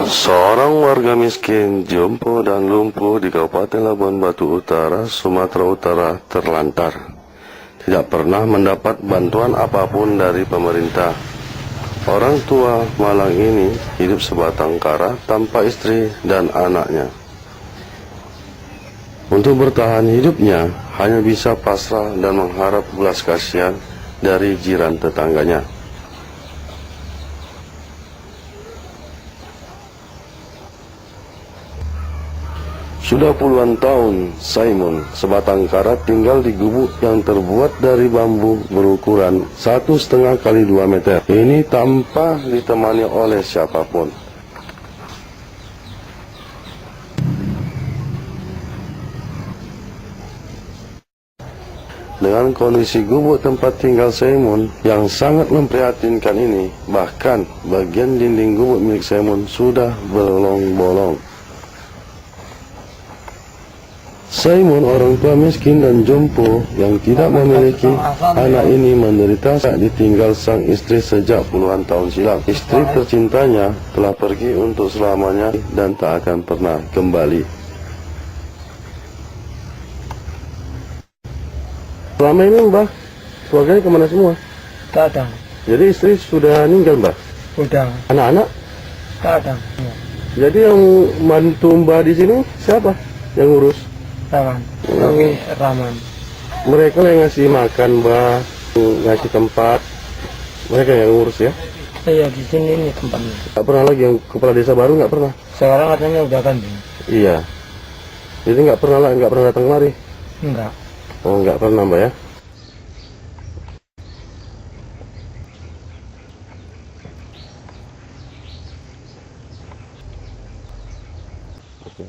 Seorang warga miskin, jompo dan lumpuh di Kabupaten Labuan Batu Utara, Sumatera Utara terlantar. Tidak pernah mendapat bantuan apapun dari pemerintah. Orang tua malang ini hidup sebatang kara tanpa istri dan anaknya. Untuk bertahan hidupnya, hanya bisa pasrah dan mengharap belas kasihan dari jiran tetangganya. Sudah puluhan tahun, Simon, sebatang kara, tinggal di gubuk yang terbuat dari bambu berukuran 1,5 kali 2 meter. Ini tanpa ditemani oleh siapapun. Dengan kondisi gubuk tempat tinggal Simon yang sangat memprihatinkan ini, bahkan bagian dinding gubuk milik Simon sudah bolong-bolong. Simon, orang tua miskin dan jompo yang tidak memiliki anak ini, menderita saat ditinggal sang istri sejak puluhan tahun silam. Istri tercintanya telah pergi untuk selamanya dan tak akan pernah kembali. Selama ini Mbah, keluarganya kemana semua? Tak ada. Jadi istri sudah meninggal Mbah? Udah. Anak-anak? Tak ada. Jadi yang bantu Mbah di sini siapa yang ngurus? Raman. Kami Raman. Mereka yang ngasih makan Mbah, ngasih tempat, mereka yang ngurus ya? Iya, di sini ini tempatnya. Gak pernah lagi yang kepala desa baru, nggak pernah? Sekarang katanya udah ganti. Iya. Jadi nggak pernah datang kemari? Enggak. Oh, nggak pernah Mbak ya? Oke.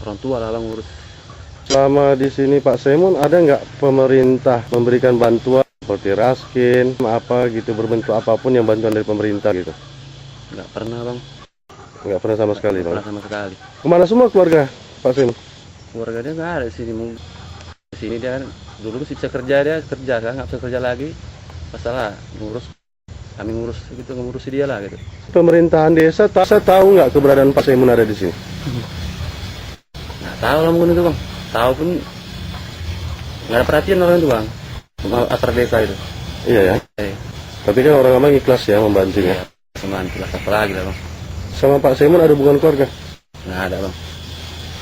Orang tua lah ngurus. Selama di sini Pak Simon, ada nggak pemerintah memberikan bantuan seperti raskin, apa gitu, berbentuk apapun yang bantuan dari pemerintah gitu? Nggak pernah bang. Nggak pernah sama sekali Bang? Pernah sama sekali. Kemana semua keluarga Pak Simon? Keluarga dia nggak ada di sini. Di sini dia dulu sih bisa kerja, dia kerja kan, nggak bisa kerja lagi. Masalah ngurus, kami ngurus gitu, ngurusi dia lah gitu. Pemerintahan desa tahu nggak keberadaan Pak Simon ada di sini? Nggak tahu lah mungkin itu bang. Tahu pun nggak ada perhatian orang itu bang. Asar desa itu. Iya ya. Tapi kan orang lama ikhlas ya membantunya. Cuman apa lagi lah bang. Sama Pak Simon ada hubungan keluarga? Nggak ada bang.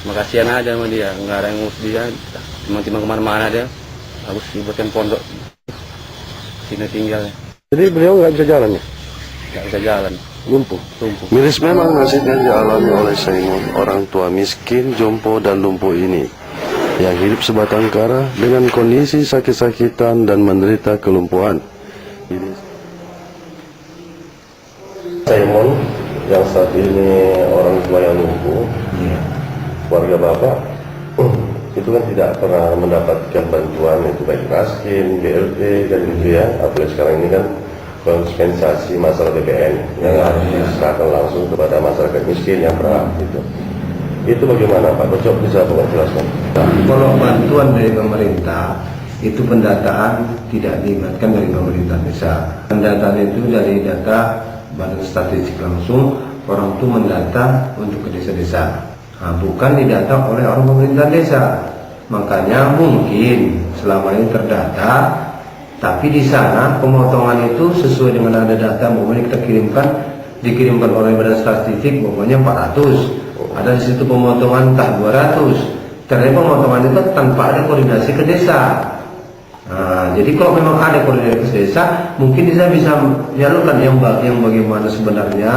Makasihan aja sama dia. Nggak ada yang ngurus dia. Timbang-timbang kemana-mana dia. Harus dibuatkan pondok. Sini tinggalnya. Jadi beliau nggak bisa jalan ya? Nggak bisa jalan. Lumpuh. Miris memang nasib yang dialami oleh Simon, orang tua miskin, jompo dan lumpuh ini, yang hidup sebatang kara dengan kondisi sakit-sakitan dan menderita kelumpuhan. Simon yang saat ini orang tua yang lumpuh, keluarga Bapak itu kan tidak pernah mendapatkan bantuan, itu baik raskin, BLT dan gitu ya. Apalagi sekarang ini kan kompensasi masalah BPN yang harus diserahkan langsung kepada masyarakat miskin yang berat gitu. Itu bagaimana Pak? Bocok bisa Bapak jelaskan? Kalau bantuan dari pemerintah itu pendataan tidak dilibatkan dari pemerintah desa. Pendataan itu dari data Badan Statistik langsung, orang itu mendata untuk ke desa-desa. Nah, bukan didata oleh orang pemerintah desa. Makanya mungkin selama ini terdata, tapi di sana pemotongan itu sesuai dengan ada data, pokoknya kita dikirimkan oleh Badan Statistik, pokoknya 400. Ada di situ pemotongan entah 200. Ternyata pemotongan itu tanpa ada koordinasi ke desa. Nah, jadi kalau memang ada koordinasi ke desa, mungkin desa bisa menyalurkan yang bagaimana sebenarnya,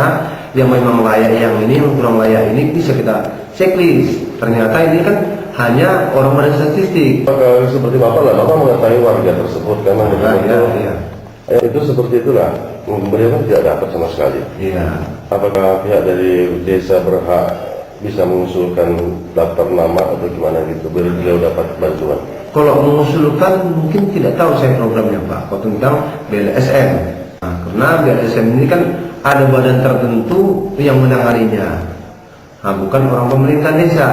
yang memang layak yang ini, yang kurang layak ini bisa kita checklist. Ternyata ini kan hanya orang Badan Statistik. Seperti Bapak lah, Bapak mengetahui warga tersebut karena itu seperti itulah. Beliau kan tidak dapat sama sekali. Iya. Apakah pihak dari desa berhak bisa mengusulkan daftar nama atau gimana gitu, beliau dapat bantuan? Kalau mengusulkan mungkin tidak tahu saya programnya Pak, kalau tentang BLSM. Nah, karena BLSM ini kan ada badan tertentu yang menanganinya, nah, bukan orang pemerintah desa.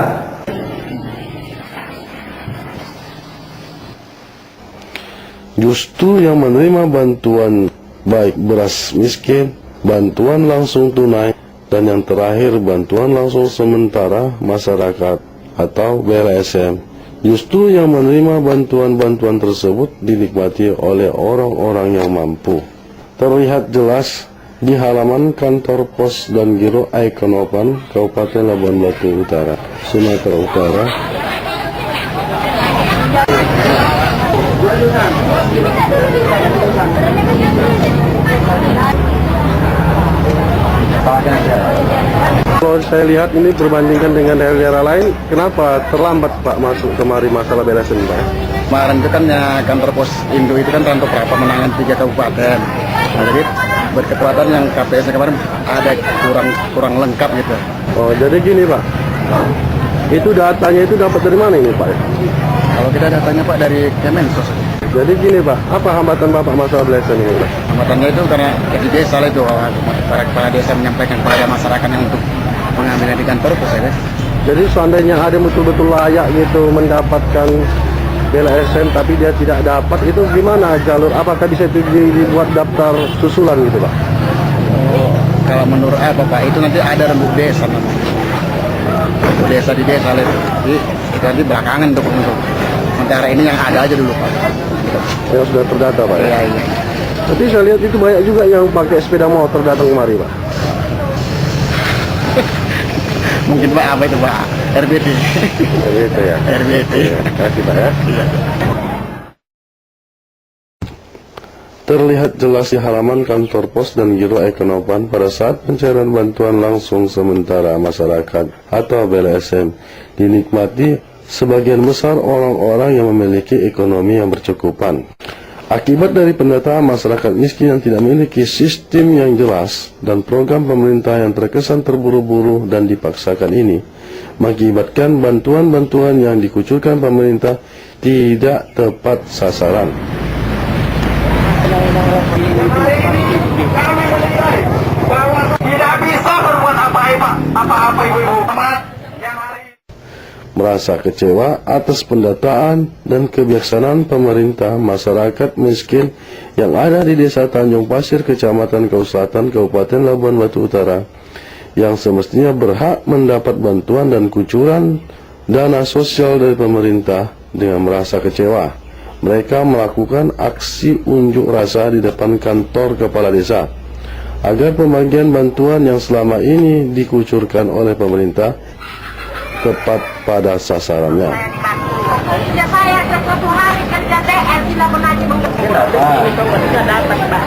Justru yang menerima bantuan baik beras miskin, bantuan langsung tunai, dan yang terakhir bantuan langsung sementara masyarakat atau BLSM, justru yang menerima bantuan-bantuan tersebut dinikmati oleh orang-orang yang mampu. Terlihat jelas di halaman kantor pos dan Giro Ekonopan Kabupaten Labuan Batu Utara, Sumatera Utara. Kalau saya lihat ini berbandingkan dengan daerah-daerah lain, kenapa terlambat Pak masuk kemari masalah BLSM Pak? Kemarin itu kan ya kantor pos Indo itu kan rantuk pemenangan 3 kabupaten. Nah, jadi berkekuatan yang KPS kemarin ada kurang lengkap gitu. Oh, jadi gini Pak, itu datanya itu dapat dari mana ini Pak? Kalau kita datanya Pak dari Kemensos. Jadi gini Pak, apa hambatan Bapak masalah BLSM ini Pak? Hambatannya itu karena di desa itu para kepala desa menyampaikan kepada masyarakat yang untuk mengambil di kantor pos ya. Jadi seandainya ada betul-betul layak gitu mendapatkan BLSM tapi dia tidak dapat, itu gimana jalur? Apakah bisa dibuat daftar susulan gitu Pak? Oh, kalau menurut apa Pak, itu nanti ada rembuk desa namanya. Rembuk desa di desa itu. Jadi kita di belakangan untuk sementara ini yang ada aja dulu Pak. Yang sudah terdata Pak ya? Iya. Tapi saya lihat itu banyak juga yang pakai sepeda motor datang kemari Pak. Mungkin Pak apa itu Pak? RBT. Gitu ya? RBT. Terima kasih Pak ya. Terlihat jelas di halaman kantor pos dan Giro Ekonopan pada saat pencairan bantuan langsung sementara masyarakat atau BLSM dinikmati sebagian besar orang-orang yang memiliki ekonomi yang bercukupan. Akibat dari pendataan masyarakat miskin yang tidak memiliki sistem yang jelas dan program pemerintah yang terkesan terburu-buru dan dipaksakan ini, mengakibatkan bantuan-bantuan yang dikucurkan pemerintah tidak tepat sasaran. Tidak bisa berbuat apa-apa ibu-ibu. Merasa kecewa atas pendataan dan kebijaksanaan pemerintah masyarakat miskin yang ada di Desa Tanjung Pasir, Kecamatan Kau Selatan, Kabupaten Labuan Batu Utara, yang semestinya berhak mendapat bantuan dan kucuran dana sosial dari pemerintah. Dengan merasa kecewa, mereka melakukan aksi unjuk rasa di depan kantor kepala desa agar pembagian bantuan yang selama ini dikucurkan oleh pemerintah tepat pada sasarannya. Kerja saya satu hari kerja TR tidak pernah nggak dapat Pak.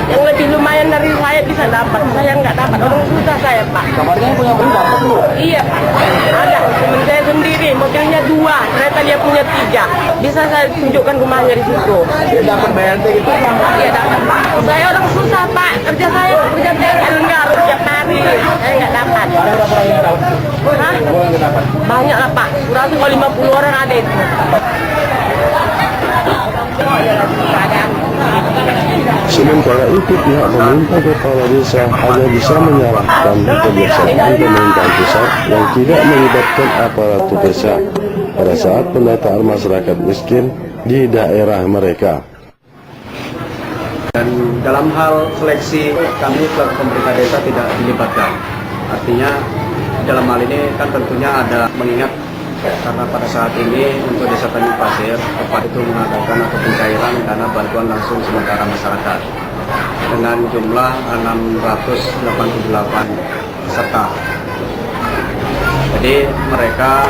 Yang lebih lumayan dari saya bisa dapat, saya nggak dapat, orang susah saya Pak. Kabarnya punya belum dapat Bu? Iya Pak, ada teman saya sendiri, mobilnya 2, ternyata dia punya 3. Bisa saya tunjukkan rumahnya di situ. Dia dapat BLT gitu? Iya dapat Pak. Saya orang susah Pak, kerja saya kerja TR enggak harus tiap hari, saya nggak dapat. Ada berapa orang yang dapat? Hah? Orang yang dapat? Banyak lah Pak, kurang 50 orang ada itu. Sementara itu pihak pemerintah kepala desa hanya bisa menyalahkan kebiasaan pemerintah pusat yang tidak melibatkan aparatur desa pada saat pendataan masyarakat miskin di daerah mereka. Dan dalam hal seleksi kami selaku pemerintah desa tidak dilibatkan. Artinya dalam hal ini kan tentunya ada mengingat karena pada saat ini untuk Desa Tanjung Pasir tepat itu mengadakan atau pencairan dana bantuan langsung sementara masyarakat dengan jumlah 688 peserta. Jadi mereka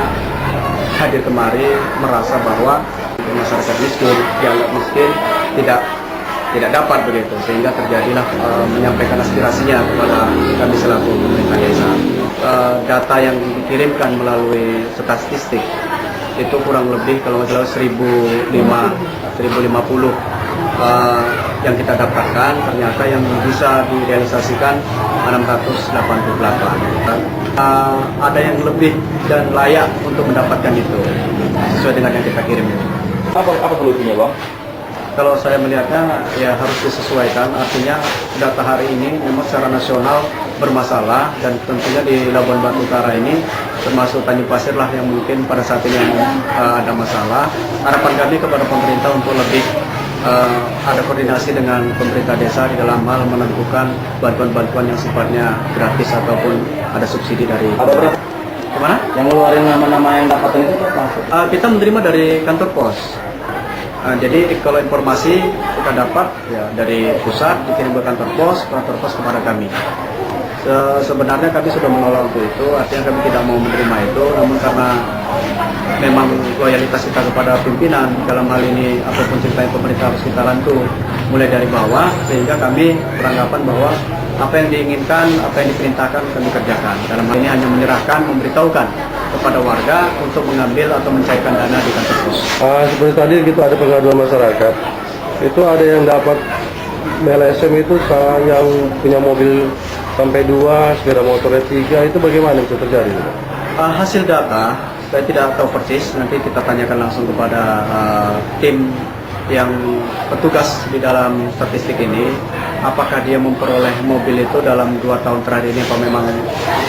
hadir kemari merasa bahwa masyarakat miskin, dianggap miskin tidak dapat begitu, sehingga terjadilah menyampaikan aspirasinya kepada kami selaku pemerintah desa. Data yang dikirimkan melalui statistik itu kurang lebih kalau nggak salah 1050 yang kita dapatkan, ternyata yang bisa direalisasikan 688. Ada yang lebih dan layak untuk mendapatkan itu sesuai dengan yang kita kirim. Apa solusinya, Bang? Kalau saya melihatnya ya harus disesuaikan, artinya data hari ini memang secara nasional bermasalah dan tentunya di Labuan Batu Utara ini termasuk Tanjung Pasir lah yang mungkin pada saat ini ada masalah. Harapan kami kepada pemerintah untuk lebih ada koordinasi dengan pemerintah desa di dalam hal menentukan bantuan-bantuan yang sifatnya gratis ataupun ada subsidi dari. Ada berapa? Gimana? Yang ngeluarin nama-nama yang dapatan itu masuk? Kita menerima dari kantor pos. Jadi kalau informasi kita dapat ya dari pusat dikirim ke kantor pos kepada kami. Sebenarnya kami sudah menolak untuk itu, artinya kami tidak mau menerima itu, namun karena memang loyalitas kita kepada pimpinan dalam hal ini apapun cerita yang pemerintah harus kita bantu mulai dari bawah, sehingga kami beranggapan bahwa apa yang diinginkan, apa yang diperintahkan kami kerjakan. Dalam hal ini hanya menyerahkan, memberitahukan kepada warga untuk mengambil atau mencairkan dana di kantor pos. Seperti tadi gitu ada pengaduan masyarakat. Itu ada yang dapat LSM itu yang punya mobil sampai 2, sepeda motornya 3, itu bagaimana bisa terjadi? Hasil data saya tidak tahu persis, nanti kita tanyakan langsung kepada tim yang petugas di dalam statistik ini, apakah dia memperoleh mobil itu dalam 2 tahun terakhir ini, apa memang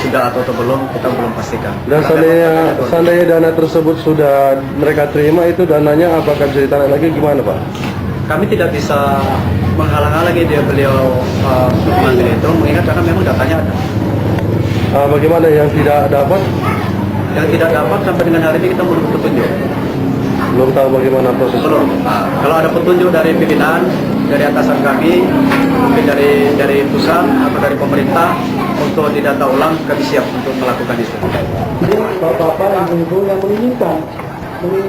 sudah atau belum, kita belum pastikan. Dan seandainya dana tersebut sudah mereka terima, itu dananya apakah bisa ditarik lagi gimana, Pak? Kami tidak bisa menghalang-halangi beliau mengambil itu, mengingat karena memang datanya ada. Bagaimana yang tidak dapat? Yang tidak dapat sampai dengan hari ini kita belum petunjuk. Belum tahu bagaimana prosesnya? Belum. Kalau ada petunjuk dari pimpinan, dari atasan kami, mungkin dari pusat atau dari pemerintah untuk didata ulang, kami siap untuk melakukan itu. Bapak-bapak yang menginginkan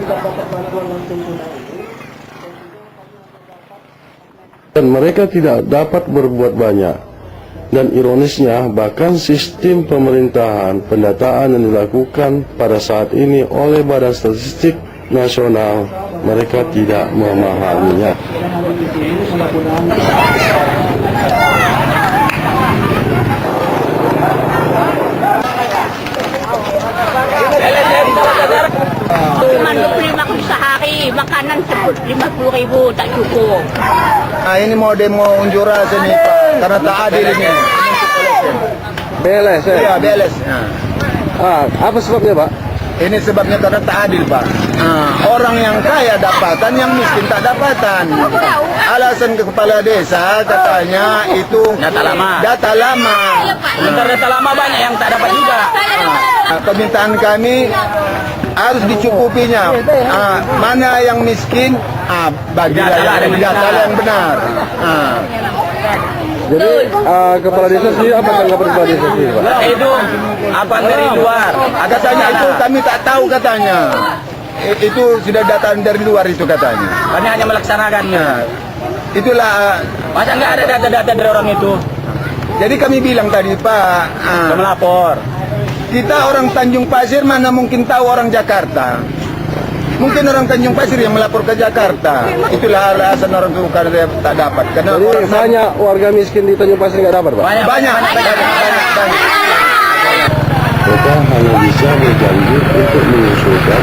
dapat bantuan langsung tunai. Dan mereka tidak dapat berbuat banyak. Dan ironisnya, bahkan sistem pemerintahan pendataan yang dilakukan pada saat ini oleh Badan Statistik Nasional, mereka tidak memahaminya. Cuma 25 ribu sehari, makanan sebut 50.000 tak cukup. Ini mau demo unjuk rasa nih Pak, karena tak adil ini. BLS ya? Iya, BLS. Apa sebabnya, Pak? Ini sebabnya karena tak adil Pak. Orang yang kaya dapatan, yang miskin tak dapatan. Alasan ke kepala desa katanya itu Data lama. Data lama. Sebentar data lama banyak yang tak dapat juga. Permintaan kami harus dicukupinya. Mana yang miskin, bagilah data yang benar. Jadi kepala desa sendiri apa tanggapan kepala desa sendiri, Pak? Itu apa dari luar? Katanya itu kami tak tahu katanya. Itu sudah data dari luar itu katanya. Kami hanya melaksanakannya. Itulah. Masa nggak ada data-data dari orang itu? Jadi kami bilang tadi Pak, Melapor. kita orang Tanjung Pasir mana mungkin tahu orang Jakarta. Mungkin orang Tanjung Pasir yang melapor ke Jakarta. Itulah alasan orang itu karena tak dapat. Karena Jadi banyak warga miskin di Tanjung Pasir nggak dapat, Pak? banyak. Mereka hanya bisa berjanji untuk mengusulkan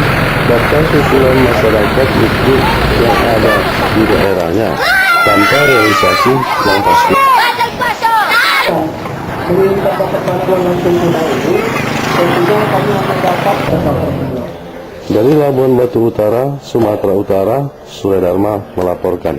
daftar susulan masyarakat miskin yang ada di daerahnya tanpa realisasi yang pasti. Menginginkan dapat bantuan langsung tunai itu, tentunya kami akan dapat Dari Labuan Batu Utara, Sumatera Utara, Sule Dharma melaporkan.